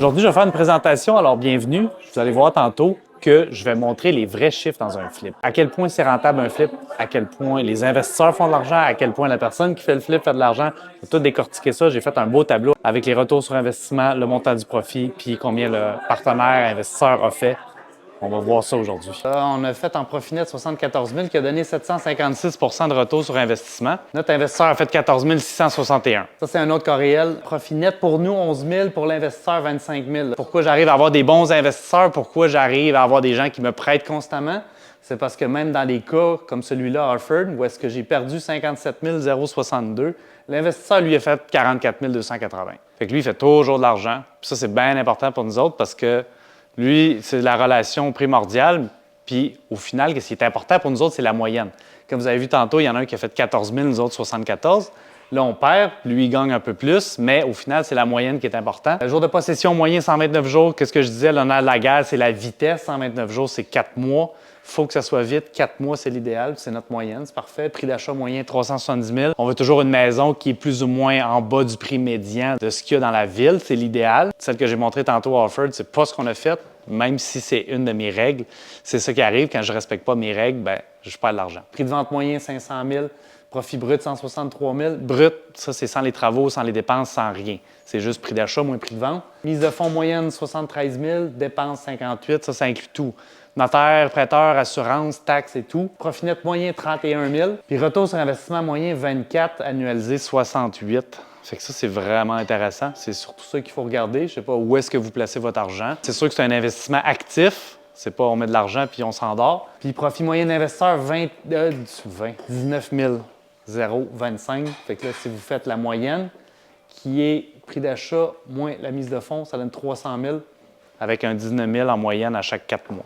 Aujourd'hui, je vais faire une présentation, alors bienvenue. Vous allez voir tantôt que je vais montrer les vrais chiffres dans un flip. À quel point c'est rentable un flip, à quel point les investisseurs font de l'argent, à quel point la personne qui fait le flip fait de l'argent. Je vais tout décortiquer ça. J'ai fait un beau tableau avec les retours sur investissement, le montant du profit, puis combien le partenaire investisseur a fait. On va voir ça aujourd'hui. On a fait en profit net 74 000 qui a donné 756 de retour sur investissement. Notre investisseur a fait 14 661. Ça, c'est un autre cas réel. Profit net pour nous, 11 000. Pour l'investisseur, 25 000. Pourquoi j'arrive à avoir des bons investisseurs? Pourquoi j'arrive à avoir des gens qui me prêtent constamment? C'est parce que même dans des cas comme celui-là, Harford, où est-ce que j'ai perdu 57 062, l'investisseur, lui, a fait 44 280. Fait que lui, il fait toujours de l'argent. Puis ça, c'est bien important pour nous autres parce que lui, c'est la relation primordiale. Puis, au final, ce qui est important pour nous autres, c'est la moyenne. Comme vous avez vu tantôt, il y en a un qui a fait 14 000, nous autres 74. Là, on perd. Lui, il gagne un peu plus. Mais au final, c'est la moyenne qui est importante. Le jour de possession moyen, 129 jours. Qu'est-ce que je disais? L'honneur de la guerre, c'est la vitesse. 129 jours, c'est 4 mois. Il faut que ça soit vite. 4 mois, c'est l'idéal. C'est notre moyenne. C'est parfait. Prix d'achat moyen, 370 000. On veut toujours une maison qui est plus ou moins en bas du prix médian de ce qu'il y a dans la ville. C'est l'idéal. Celle que j'ai montrée tantôt à Harford, c'est pas ce qu'on a fait. Même si c'est une de mes règles, c'est ça qui arrive. Quand je ne respecte pas mes règles, ben, je perds de l'argent. Prix de vente moyen, 500 000. Profit brut, 163 000. Brut, ça, c'est sans les travaux, sans les dépenses, sans rien. C'est juste prix d'achat moins prix de vente. Mise de fonds moyenne, 73 000. Dépenses, 58 000. Ça inclut tout. Notaire, prêteur, assurance, taxes et tout. Profit net moyen, 31 000. Puis retour sur investissement moyen, 24. Annualisé, 68. Fait que ça, c'est vraiment intéressant. C'est surtout ça qu'il faut regarder. Je ne sais pas où est-ce que vous placez votre argent. C'est sûr que c'est un investissement actif. C'est pas on met de l'argent puis on s'endort. Puis profit moyen d'investisseur, 19 025. Fait que là, si vous faites la moyenne, qui est prix d'achat moins la mise de fonds, ça donne 300 000 avec un 19 000 en moyenne à chaque 4 mois.